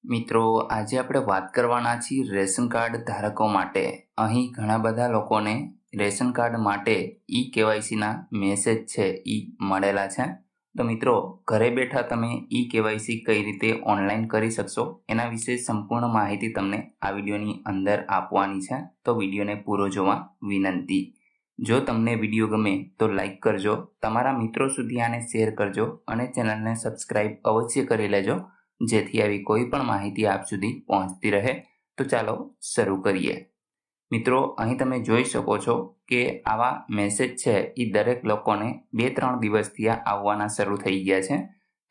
મિત્રો આજે આપણે વાત કરવાના છીએ રેશન કાર્ડ ધારકો માટે। અહીં ઘણા બધા લોકોને રેશન કાર્ડ માટે કેવાયસીના મેસેજ છે એ મળેલા છે। તો મિત્રો ઘરે બેઠા તમે કેવાયસી કઈ રીતે ઓનલાઈન કરી શકશો એના વિશે સંપૂર્ણ માહિતી તમને આ વિડીયોની અંદર આપવાની છે। તો વિડીયોને પૂરો જોવા વિનંતી। જો તમને વિડીયો ગમે તો લાઈક કરજો, તમારા મિત્રો સુધી આને શેર કરજો અને ચેનલને સબસ્ક્રાઇબ અવશ્ય કરી લેજો જેથી આવી કોઈ પણ માહિતી આપ સુધી પહોંચતી રહે। તો ચાલો શરૂ કરીએ। મિત્રો અહીં તમે જોઈ શકો છો કે આવા મેસેજ છે એ દરેક લોકોને 2-3 દિવસથી આવવાના શરૂ થઈ ગયા છે।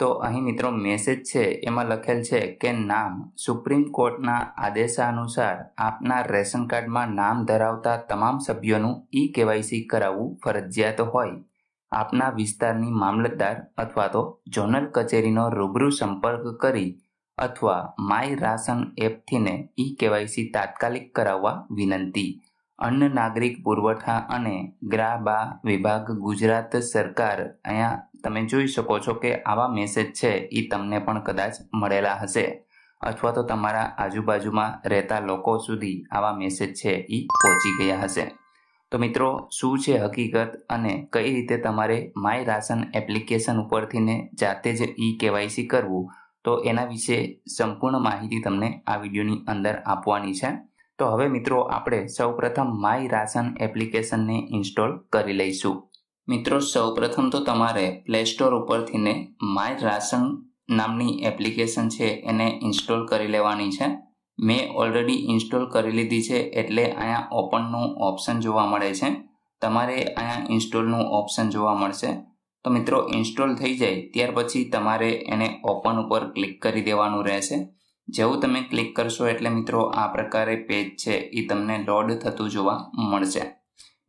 તો અહીં મિત્રો મેસેજ છે એમાં લખેલ છે કે નામ સુપ્રીમ કોર્ટના આદેશાનુસાર આપના રેશન કાર્ડમાં નામ ધરાવતા તમામ સભ્યોનું કેવાયસી કરાવવું ફરજિયાત હોય। આપના વિસ્તારની મામલતદાર અથવા તો ઝોનલ કચેરીનો રૂબરૂ સંપર્ક કરી અથવા માય રાશન એપથીને કેવાયસી તાત્કાલિક કરાવવા વિનંતી। અન્ન નાગરિક પુરવઠા અને ગ્રાહક વિભાગ ગુજરાત સરકાર। અહીંયા તમે જોઈ શકો છો કે આવા મેસેજ છે એ તમને પણ કદાચ મળેલા હશે અથવા તો તમારા આજુબાજુમાં રહેતા લોકો સુધી આવા મેસેજ છે એ પહોંચી ગયા હશે। તો મિત્રો શું છે હકીકત અને કઈ રીતે તમારે માય રાશન એપ્લિકેશન ઉપરથીને જાતે જ કેવાયસી કરવું, તો એના વિશે સંપૂર્ણ માહિતી તમને આ વિડીયોની અંદર આપવાની છે। તો હવે મિત્રો આપણે સૌપ્રથમ માય રાશન એપ્લિકેશનને ઇન્સ્ટોલ કરી લઈશું। મિત્રો સૌપ્રથમ તો તમારે પ્લે સ્ટોર ઉપરથીને માય રાશન નામની એપ્લિકેશન છે એને ઇન્સ્ટોલ કરી લેવાની છે। મેં ઓલરેડી ઇન્સ્ટોલ કરી લીધી છે એટલે અહીંયા ઓપનનું ઓપ્શન જોવા મળે છે, તમારે અહીંયા ઇન્સ્ટોલનું ઓપ્શન જોવા મળશે। તો મિત્રો ઇન્સ્ટોલ થઈ જાય ત્યાર પછી તમારે એને ઓપન ઉપર ક્લિક કરી દેવાનું રહેશે। જેવું તમે ક્લિક કરશો એટલે મિત્રો આ પ્રકારે પેજ છે એ તમને લોડ થતું જોવા મળશે।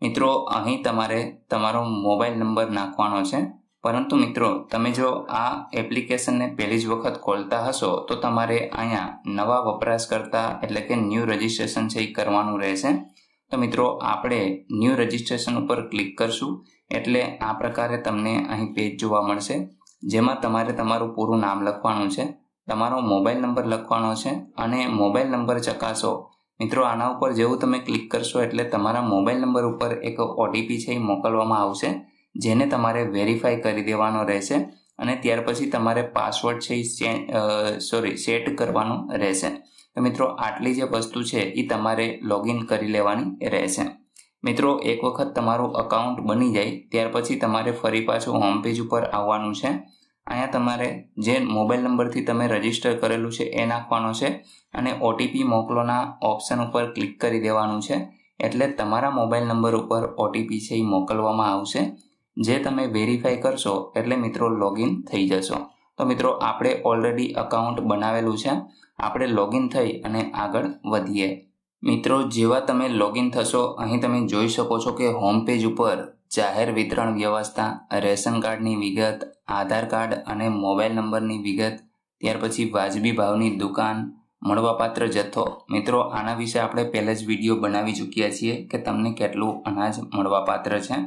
મિત્રો અહીં તમારે તમારો મોબાઈલ નંબર નાખવાનો છે, પરંતુ મિત્રો તમે જો આ એપ્લિકેશનને પહેલી જ વખત ખોલતા હશો તો તમારે અહીંયા નવા વપરાશકર્તા એટલે કે ન્યૂ રજિસ્ટ્રેશન છે એ કરવાનું રહેશે। તો મિત્રો આપણે ન્યૂ રજિસ્ટ્રેશન ઉપર ક્લિક કરશું એટલે આ પ્રકારે તમને અહીં પેજ જોવા મળશે, જેમાં તમારે તમારું પૂરું નામ લખવાનું છે, તમારો મોબાઈલ નંબર લખવાનો છે અને મોબાઈલ નંબર ચકાસો। મિત્રો આના ઉપર જેવું તમે ક્લિક કરશો એટલે તમારા મોબાઈલ નંબર ઉપર એક ઓટીપી છે એ મોકલવામાં આવશે, જેને તમારે વેરીફાઈ કરી દેવાનો રહેશે અને ત્યાર પછી તમારે પાસવર્ડ છે એ સેટ કરવાનો રહેશે। તો મિત્રો આટલી જે વસ્તુ છે એ તમારે લોગિન કરી લેવાની રહેશે। મિત્રો એક વખત તમારું અકાઉન્ટ બની જાય ત્યાર પછી તમારે ફરી પાછું હોમ પેજ ઉપર આવવાનું છે। અહીંયા તમારે જે મોબાઈલ નંબરથી તમે રજીસ્ટર કરેલું છે એ નાખવાનો છે અને ઓટીપી મોકલોના ઓપ્શન ઉપર ક્લિક કરી દેવાનું છે, એટલે તમારા મોબાઈલ નંબર ઉપર ઓટીપી છે એ મોકલવામાં આવશે, જે તમે વેરીફાઈ કરશો એટલે મિત્રો લોગિન થઈ જશો। તો મિત્રો આપણે ઓલરેડી અકાઉન્ટ બનાવેલું છે, આપણે લોગિન થઈ અને આગળ વધીએ। મિત્રો જેવા તમે લોગિન થશો અહીં તમે જોઈ શકો છો કે હોમ પેજ ઉપર જાહેર વિતરણ વ્યવસ્થા, રેશન કાર્ડની વિગત, આધાર કાર્ડ અને મોબાઈલ નંબરની વિગત, ત્યાર પછી વાજબી ભાવની દુકાન, મળવાપાત્ર જથ્થો। મિત્રો આના વિશે આપણે પહેલા જ વિડીયો બનાવી ચૂક્યા છીએ કે તમને કેટલું અનાજ મળવાપાત્ર છે।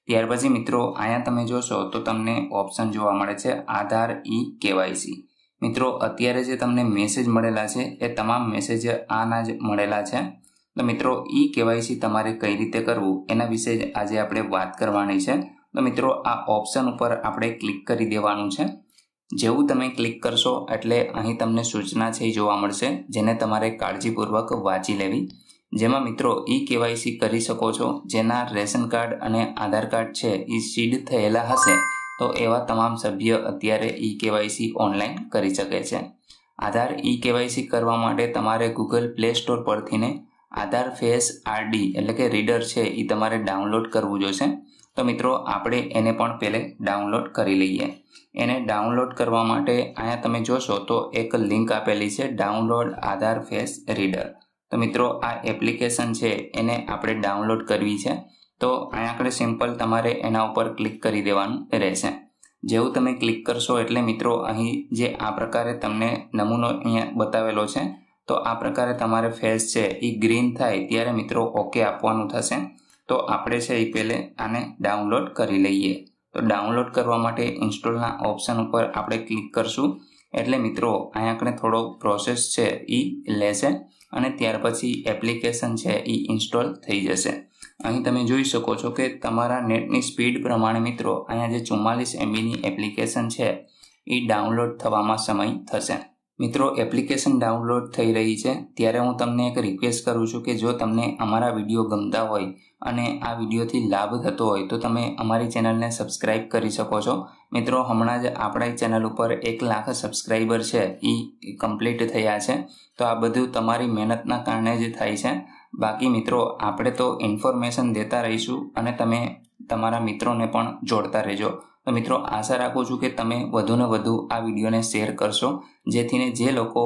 ત્યાર પછી મિત્રો અહીંયા તમે જોશો તો તમને ઓપ્શન જોવા મળે છે આધાર કેવાયસી। મિત્રો અત્યારે જે તમને મેસેજ મળેલા છે એ તમામ મેસેજ આના જ મળેલા છે। તો મિત્રો કેવાયસી તમારે કઈ રીતે કરવું એના વિશે જ આજે આપણે વાત કરવાની છે। તો મિત્રો આ ઓપ્શન ઉપર આપણે ક્લિક કરી દેવાનું છે। જેવું તમે ક્લિક કરશો એટલે અહીં તમને સૂચના છે જોવા મળશે, જેને તમારે કાળજીપૂર્વક વાંચી લેવી, જેમાં મિત્રો કેવાયસી કરી શકો છો જેના રેશન કાર્ડ અને આધાર કાર્ડ છે એ સીડ થયેલા હશે તો એવા તમામ સભ્ય અત્યારે કેવાયસી ઓનલાઈન કરી શકે છે। આધાર કેવાયસી કરવા માટે તમારે ગૂગલ પ્લે સ્ટોર પરથીને આધાર ફેસ આરડી એટલે કે રીડર છે એ તમારે ડાઉનલોડ કરવું જોશે। તો મિત્રો આપણે એને પણ પહેલે ડાઉનલોડ કરી લઈએ। એને ડાઉનલોડ કરવા માટે અહીંયા તમે જોશો તો એક લિંક આપેલી છે ડાઉનલોડ આધાર ફેસ રીડર। તો મિત્રો આ એપ્લિકેશન છે એને આપણે ડાઉનલોડ કરવી છે, તો અહીંયા આપણે સિમ્પલ તમારે એના ઉપર ક્લિક કરી દેવાનું રહેશે। જેવું તમે ક્લિક કરશો એટલે મિત્રો અહીં જે આ પ્રકારે તમને નમૂનો અહીંયા બતાવેલો છે, તો આ પ્રકારે તમારે ફેસ છે એ ગ્રીન થાય ત્યારે મિત્રો ઓકે આપવાનું થશે। તો આપણે છે એ પહેલે આને ડાઉનલોડ કરી લઈએ। તો ડાઉનલોડ કરવા માટે ઇન્સ્ટોલના ઓપ્શન ઉપર આપણે ક્લિક કરશું એટલે મિત્રો અહીંયા આપણે થોડો પ્રોસેસ છે એ લેશે અને ત્યાર પછી એપ્લિકેશન છે એ ઇન્સ્ટોલ થઈ જશે. અહીં તમે જોઈ શકો છો કે તમારા નેટની સ્પીડ પ્રમાણે મિત્રો અહીંયા જે 44 MBની એપ્લિકેશન છે એ ડાઉનલોડ થવામાં સમય થશે. મિત્રો એપ્લિકેશન ડાઉનલોડ થઈ રહી છે ત્યારે હું તમને એક રિક્વેસ્ટ કરું છું કે જો તમને અમારા વિડીયો ગમતા હોય અને આ વિડીયોથી લાભ થતો હોય તો તમે અમારી ચેનલને સબસ્ક્રાઇબ કરી શકો છો. મિત્રો હમણાં જ આપણા ચેનલ ઉપર 1 લાખ સબસ્ક્રાઈબર છે એ કમ્પ્લીટ થયા છે. તો આ બધું તમારી મહેનતના કારણે જ થાય છે. બાકી મિત્રો આપણે તો ઇન્ફોર્મેશન દેતા રહીશું અને તમે તમારા મિત્રોને પણ જોડતા રહેજો. તો મિત્રો આશા રાખું છું કે તમે વધુને વધુ આ વિડીયોને શેર કરશો જેથીને જે લોકો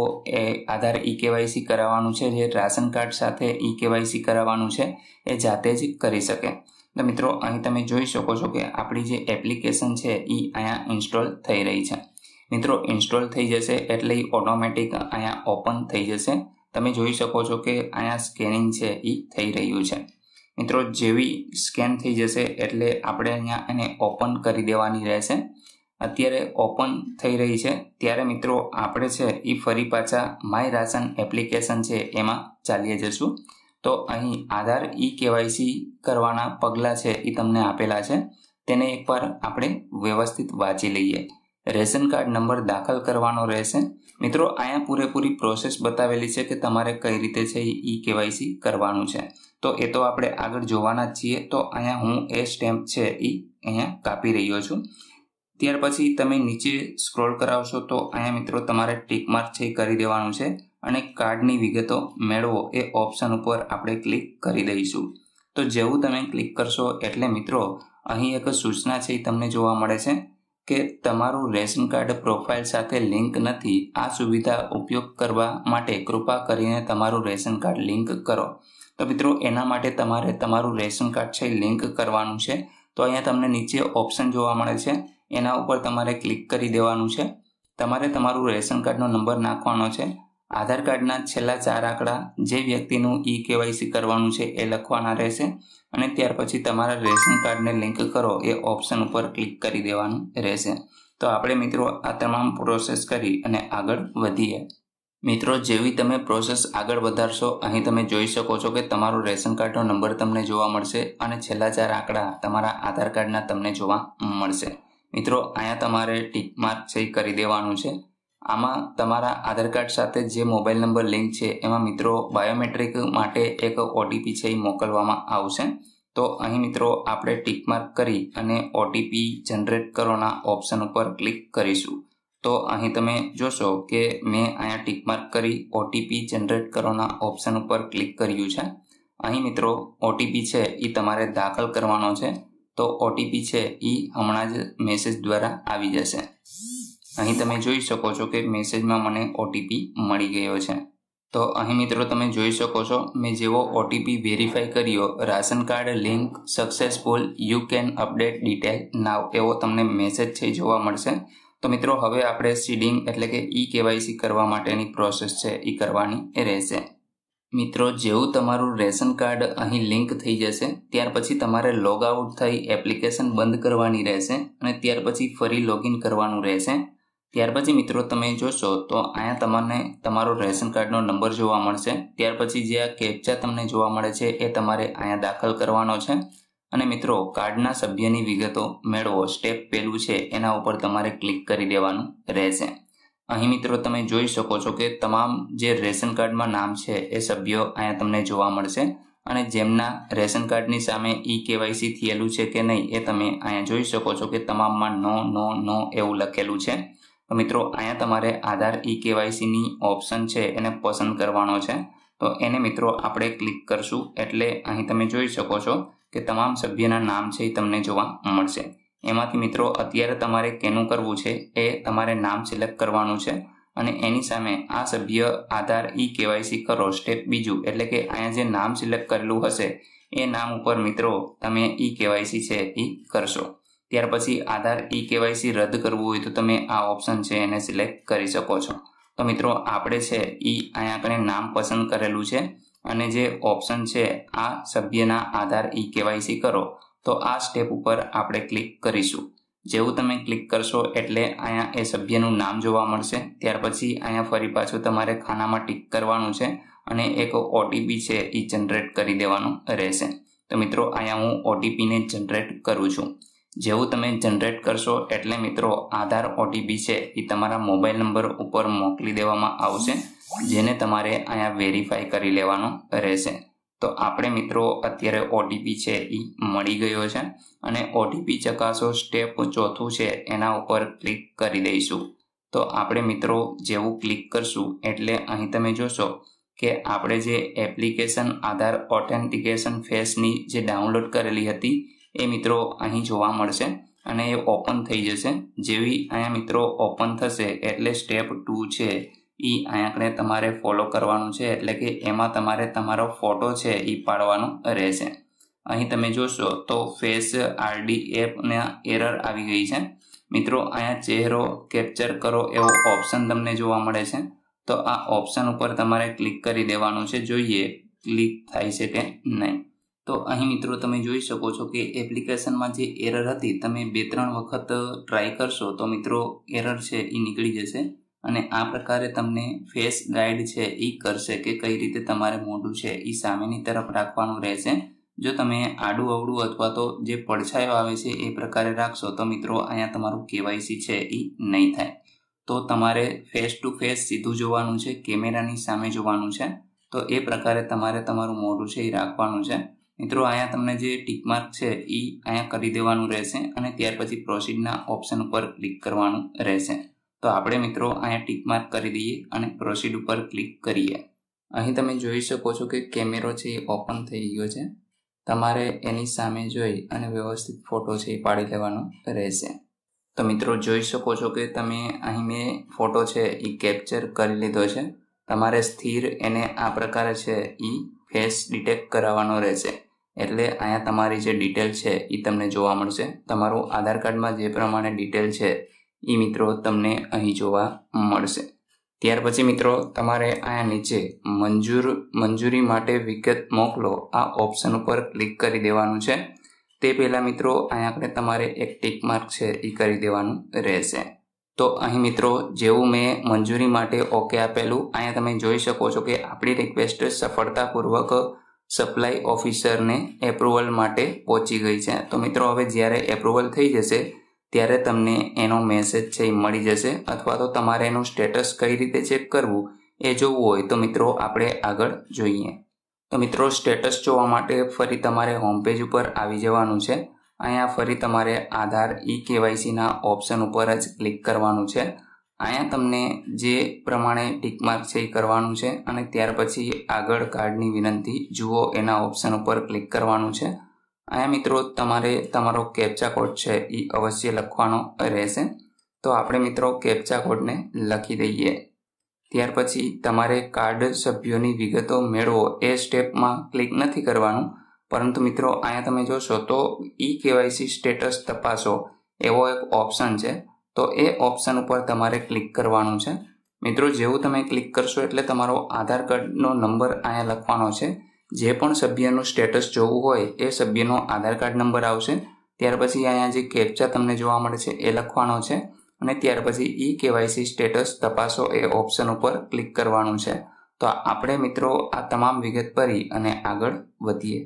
આધાર ઈ-કેવાયસી કરાવવાનું છે, જે રાશન કાર્ડ સાથે ઈ-કેવાયસી કરાવવાનું છે એ જાતે જ કરી શકે. તો મિત્રો અહીં તમે જોઈ શકો છો કે આપણી જે એપ્લિકેશન છે એ અહીંયા ઇન્સ્ટોલ થઈ રહી છે. મિત્રો ઇન્સ્ટોલ થઈ જશે એટલે એ ઓટોમેટિક અહીંયા ઓપન થઈ જશે. તમે જોઈ શકો છો કે અહીંયા સ્કેનિંગ છે એ થઈ રહ્યું છે. મિત્રો જેવી સ્કેન થઈ જશે એટલે આપણે અહીંયા એને ઓપન કરી દેવાની રહેશે. અત્યારે ઓપન થઈ રહી છે ત્યારે મિત્રો આપણે છે એ ફરી પાછા માય રાશન એપ્લિકેશન છે એમાં ચાલીએ જશું. તો અહીં આધાર ઈ-કેવાયસી કરવાના પગલાં છે એ તમને આપેલા છે, તેને એકવાર આપણે વ્યવસ્થિત વાંચી લઈએ. રેશન કાર્ડ નંબર દાખલ કરવાનો રહેશે. મિત્રો અહીંયા પૂરેપૂરી પ્રોસેસ બતાવેલી છે કે તમારે કઈ રીતે છે ઈ-કેવાયસી કરવાનું છે. તો એ તો આપણે આગળ જોવાના જ છીએ. તો અહીંયા હું એ સ્ટેમ્પ છે એ અહીંયા કાપી રહ્યો છું. ત્યાર પછી તમે નીચે સ્ક્રોલ કરાવશો તો અહીંયા મિત્રો તમારે ટિક માર્ક છે કરી દેવાનું છે અને કાર્ડની વિગતો મેળવો એ ઓપ્શન ઉપર આપણે ક્લિક કરી દઈશું. તો જેવું તમે ક્લિક કરશો એટલે મિત્રો અહીં એક સૂચના છે એ તમને જોવા મળે છે કે તમારું રેશન કાર્ડ પ્રોફાઇલ સાથે લિંક નથી. આ સુવિધા ઉપયોગ કરવા માટે કૃપા કરીને તમારું રેશન કાર્ડ લિંક કરો. તો મિત્રો એના માટે તમારે તમારું રેશન કાર્ડ છે લિંક કરવાનું છે. તો અહીંયા તમને નીચે ઓપ્શન જોવા મળે છે, એના ઉપર તમારે ક્લિક કરી દેવાનું છે. તમારે તમારું રેશન કાર્ડનો નંબર નાખવાનો છે. આધાર કાર્ડના છેલ્લા 4 આંકડા જે વ્યક્તિનું ઈ-કેવાયસી કરવાનું છે એ લખવાના રહેશે અને ત્યાર પછી તમારા રેશન કાર્ડને લિંક કરો એ ઓપ્શન ઉપર ક્લિક કરી દેવાનું રહેશે. તો આપણે મિત્રો આ તમામ પ્રોસેસ કરી અને આગળ વધીએ. મિત્રો જેવી તમે પ્રોસેસ આગળ વધારશો અહીં તમે જોઈ શકો છો કે તમારું રેશન કાર્ડનો નંબર તમને જોવા મળશે અને છેલ્લા 4 આંકડા તમારા આધાર કાર્ડના તમને જોવા મળશે. મિત્રો અહીંયા તમારે ટિક માર્ક છે કરી દેવાનું છે. આમાં તમારા આધાર કાર્ડ સાથે જે મોબાઈલ નંબર લિંક છે એમાં મિત્રો બાયોમેટ્રિક માટે એક ઓટીપી છે એ મોકલવામાં આવશે. તો અહીં મિત્રો આપણે ટિક માર્ક કરી અને ઓટીપી જનરેટ કરોના ઓપ્શન ઉપર ક્લિક કરીશું. તો અહીં તમે જોશો કે મેં અહીંયા ટિક માર્ક કરી ઓટીપી જનરેટ કરોના ઓપ્શન ઉપર ક્લિક કર્યું છે. અહીં મિત્રો ઓટીપી છે એ તમારે દાખલ કરવાનો છે. તો ઓટીપી છે એ હમણાં જ મેસેજ દ્વારા આવી જશે. અહીં તમે જોઈ શકો છો કે મેસેજમાં મને ઓટીપી મળી ગયો છે. તો અહીં મિત્રો તમે જોઈ શકો છો મેં જેવો ઓટીપી વેરીફાઈ કર્યો, ration card link successful, you can update detail now એવો તમને મેસેજ છે જોવા મળશે. તો મિત્રો હવે આપણે સીડિંગ એટલે કે ઈ-કેવાયસી કરવા માટેની પ્રોસેસ છે એ કરવાની રહેશે. મિત્રો જેવું તમારું રેશન કાર્ડ અહીં લિંક થઈ જશે ત્યાર પછી તમારે લોગ આઉટ થઈ એપ્લિકેશન બંધ કરવાની રહેશે અને ત્યાર પછી ફરી લોગિન કરવાનું રહેશે. ત્યાર પછી મિત્રો તમે જોશો તો અહીંયા તમને તમારો રેશન કાર્ડનો નંબર જોવા મળશે. ત્યાર પછી જે આ કેપ્ચા તમને જોવા મળે છે એ તમારે અહીંયા દાખલ કરવાનો છે અને મિત્રો કાર્ડના સભ્યની વિગતો મેળવો સ્ટેપ પહેલું છે એના ઉપર તમારે ક્લિક કરી દેવાનું રહેશે. અહીં મિત્રો તમે જોઈ શકો છો કે તમામ જે રેશન કાર્ડમાં નામ છે એ સભ્યો અહીંયા તમને જોવા મળશે અને જેમના રેશન કાર્ડની સામે ઈ-કેવાયસી થયેલું છે કે નહીં એ તમે અહીંયા જોઈ શકો છો કે તમામમાં નો એવું લખેલું છે. તો મિત્રો અહીંયા તમારે આધાર ઈ-કેવાયસીની ઓપ્શન છે એને પસંદ કરવાનો છે. તો એને મિત્રો આપણે ક્લિક કરશું એટલે અહીં તમે જોઈ શકો છો કે તમામ સભ્યના નામ છે એ તમને જોવા મળશે. એમાંથી મિત્રો અત્યારે તમારે કેનું કરવું છે એ તમારે નામ સિલેક્ટ કરવાનું છે અને એની સામે આ સભ્ય આધાર ઈ-કેવાયસી કરો સ્ટેપ બીજું એટલે કે અહીંયા જે નામ સિલેક્ટ કરેલું હશે એ નામ ઉપર મિત્રો તમે ઈ-કેવાયસી છે એ કરશો. ત્યાર પછી આધાર ઈ-કેવાયસી રદ કરવું હોય તો તમે આ ઓપ્શન છે એને સિલેક્ટ કરી શકો છો. તો મિત્રો આપણે છે અહીંયા આપણે નામ પસંદ કરેલું છે અને જે ઓપ્શન છે આ સભ્યના આધાર ઈ-કેવાયસી કરો તો આ સ્ટેપ ઉપર આપણે ક્લિક કરીશું. જેવું તમે ક્લિક કરશો એટલે અહીંયા એ સભ્યનું નામ જોવા મળશે। ત્યાર પછી અહીંયા ફરી પાછું તમારે ખાનામાં ટિક કરવાનું છે અને એક ઓટીપી છે એ જનરેટ કરી દેવાનું રહેશે। તો મિત્રો અહીંયા હું ઓટીપીને જનરેટ કરું છું। જેવું તમે જનરેટ કરશો એટલે મિત્રો આધાર ઓટીપી છે એ તમારા મોબાઈલ નંબર ઉપર મોકલી દેવામાં આવશે, જેને તમારે અહીંયા વેરીફાઈ કરી લેવાનો રહેશે। તો આપણે મિત્રો અત્યારે ઓટીપી છે એ મળી ગયો છે અને ઓટીપી ચકાસો સ્ટેપ ચોથું છે એના ઉપર ક્લિક કરી દઈશું। તો આપણે મિત્રો જેવું ક્લિક કરશું એટલે અહીં તમે જોશો કે આપણે જે એપ્લિકેશન આધાર ઓથેન્ટિકેશન ફેસની જે ડાઉનલોડ કરેલી હતી એ મિત્રો અહીં જોવા મળશે અને એ ઓપન થઈ જશે। જેવી અહીંયા મિત્રો ઓપન થશે એટલે સ્ટેપ 2 છે એ અહીંયા તમારે ફોલો કરવાનું છે, એટલે કે એમાં તમારે તમારો ફોટો છે એ પાડવાનો રહેશે। અહીં તમે જોશો તો ફેસ આરડી એપના એરર આવી ગઈ છે મિત્રો। અહીંયા ચહેરો કેપ્ચર કરો એવો ઓપ્શન તમને જોવા મળે છે, તો આ ઓપ્શન ઉપર તમારે ક્લિક કરી દેવાનું છે, જોઈએ ક્લિક થાય છે કે નહીં। તો અહીં મિત્રો તમે જોઈ શકો છો કે એપ્લિકેશનમાં જે એરર હતી તમે 2-3 વખત ટ્રાય કરશો તો મિત્રો એરર છે એ નીકળી જશે અને આ પ્રકારે તમને ફેસ ગાઈડ છે એ કરશે કે કઈ રીતે તમારે મોઢું છે એ સામેની તરફ રાખવાનું રહેશે। જો તમે આડું અવળું અથવા તો જે પડછાયો આવે છે એ પ્રકારે રાખશો તો મિત્રો અહીંયા તમારું કેવાયસી છે એ નહીં થાય। તો તમારે ફેસ ટુ ફેસ સીધું જોવાનું છે, કેમેરાની સામે જોવાનું છે, તો એ પ્રકારે તમારે તમારું મોઢું છે એ રાખવાનું છે। મિત્રો અહીંયા તમને જે ટિક માર્ક છે એ અહીંયા કરી દેવાનું રહેશે અને ત્યાર પછી પ્રોસીડના ઓપ્શન ઉપર ક્લિક કરવાનું રહેશે। તો આપણે મિત્રો અહીંયા ટિક માર્ક કરી દઈએ અને પ્રોસીડ ઉપર ક્લિક કરીએ। અહીં તમે જોઈ શકો છો કે કેમેરો છે એ ઓપન થઈ ગયો છે, તમારે એની સામે જોઈ અને વ્યવસ્થિત ફોટો છે એ પાડી લેવાનો રહેશે। તો મિત્રો જોઈ શકો છો કે તમે અહીં મેં ફોટો છે એ કેપ્ચર કરી લીધો છે, તમારે સ્થિર એને આ પ્રકારે છે એ ફેસ ડિટેક્ટ કરાવવાનો રહેશે, એટલે અહીંયા તમારી જે ડિટેલ છે એ તમને જોવા મળશે। તમારું આધાર કાર્ડમાં જે પ્રમાણે ડિટેલ છે એ મિત્રો તમને અહીં જોવા મળશે। ત્યાર પછી મિત્રો તમારે અહીંયા નીચે મંજૂરી માટે વિગત મોકલો આ ઓપ્શન ઉપર ક્લિક કરી દેવાનું છે। તે પહેલાં મિત્રો અહીંયા તમારે એક ટિક માર્ક છે એ કરી દેવાનું રહેશે। તો અહીં મિત્રો જેવું મેં મંજૂરી માટે ઓકે આપેલું અહીંયા તમે જોઈ શકો છો કે આપણી રિક્વેસ્ટ સફળતાપૂર્વક સપ્લાય ઓફિસરને એપ્રુવલ માટે પહોંચી ગઈ છે। તો મિત્રો હવે જ્યારે એપ્રુવલ થઈ જશે ત્યારે તમને એનો મેસેજ છે એ મળી જશે, અથવા તો તમારે એનું સ્ટેટસ કઈ રીતે ચેક કરવું એ જોવું હોય તો મિત્રો આપણે આગળ જોઈએ। તો મિત્રો સ્ટેટસ જોવા માટે ફરી તમારે હોમ પેજ ઉપર આવી જવાનું છે। અહીંયા ફરી તમારે આધાર કેવાયસીના ઓપ્શન ઉપર જ ક્લિક કરવાનું છે। અહીંયા તમને જે પ્રમાણે ટિક માર્ક છે એ કરવાનું છે અને ત્યાર પછી આગળ કાર્ડની વિનંતી જુઓ એના ઓપ્શન ઉપર ક્લિક કરવાનું છે। અહીંયા મિત્રો તમારે તમારો કેપ્ચા કોડ છે એ અવશ્ય લખવાનો રહેશે। તો આપણે મિત્રો કેપ્ચા કોડને લખી દઈએ। ત્યાર પછી તમારે કાર્ડ સભ્યોની વિગતો મેળવો એ સ્ટેપમાં ક્લિક નથી કરવાનું, પરંતુ મિત્રો અહીંયા તમે જોશો તો કેવાયસી સ્ટેટસ તપાસો એવો એક ઓપ્શન છે, તો એ ઓપ્શન ઉપર તમારે ક્લિક કરવાનું છે। મિત્રો જેવું તમે ક્લિક કરશો એટલે તમારો આધાર કાર્ડનો નંબર અહીંયા લખવાનો છે। જે પણ સભ્યનું સ્ટેટસ જોવું હોય એ સભ્યનો આધાર કાર્ડ નંબર આવશે। ત્યાર પછી અહીંયા જે કેપ્ચા તમને જોવા મળે છે એ લખવાનો છે અને ત્યાર પછી કેવાયસી સ્ટેટસ તપાસો એ ઓપ્શન ઉપર ક્લિક કરવાનું છે। તો આપણે મિત્રો આ તમામ વિગત ભરી અને આગળ વધીએ।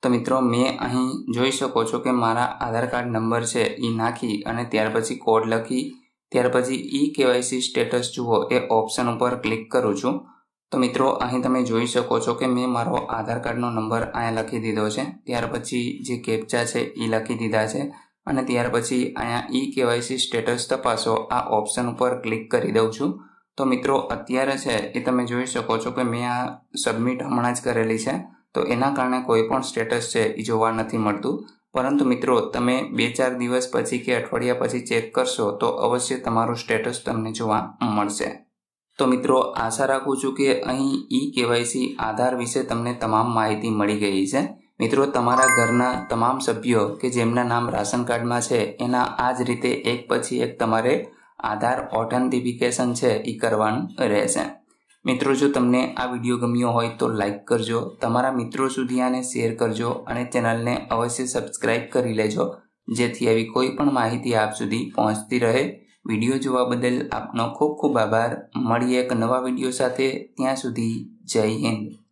તો મિત્રો મેં અહીં જોઈ શકો છો કે મારા આધાર કાર્ડ નંબર છે એ નાખી અને ત્યાર પછી કોડ લખી ત્યાર પછી કેવાયસી સ્ટેટસ જુઓ એ ઓપ્શન ઉપર ક્લિક કરું છું। તો મિત્રો અહીં તમે જોઈ શકો છો કે મેં મારો આધાર કાર્ડનો નંબર અહીંયા લખી દીધો છે, ત્યાર પછી જે કેપ્ચા છે એ લખી દીધા છે અને ત્યાર પછી અહીંયા કેવાયસી સ્ટેટસ તપાસો આ ઓપ્શન ઉપર ક્લિક કરી દઉં છું। તો મિત્રો અત્યારે છે એ તમે જોઈ શકો છો કે મેં આ સબમિટ હમણાં જ કરેલી છે, તો એના કારણે કોઈ પણ સ્ટેટસ છે એ જોવા નથી મળતું, પરંતુ મિત્રો તમે 2-4 દિવસ પછી કે અઠવાડિયા પછી ચેક કરશો તો અવશ્ય તમારું સ્ટેટસ તમને જોવા મળશે। તો મિત્રો આશા રાખું છું કે અહીં કેવાયસી આધાર વિશે તમને તમામ માહિતી મળી ગઈ છે। મિત્રો તમારા ઘરના તમામ સભ્યો કે જેમના નામ રાશન કાર્ડમાં છે એના આ જ રીતે એક પછી એક તમારે આધાર ઓથેન્ટિફિકેશન છે એ કરવાનું રહેશે। મિત્રો જો તમને આ વિડીયો ગમ્યો હોય તો લાઈક કરજો, તમારા મિત્રો સુધી આને શેર કરજો અને ચેનલને અવશ્ય સબસ્ક્રાઈબ કરી લેજો, જેથી આવી કોઈ પણ માહિતી આપ સુધી પહોંચતી રહે। વિડીયો જોવા બદલ આપનો ખૂબ ખૂબ આભાર। મળીએ એક નવા વિડીયો સાથે, ત્યાં સુધી જય હિન્દ।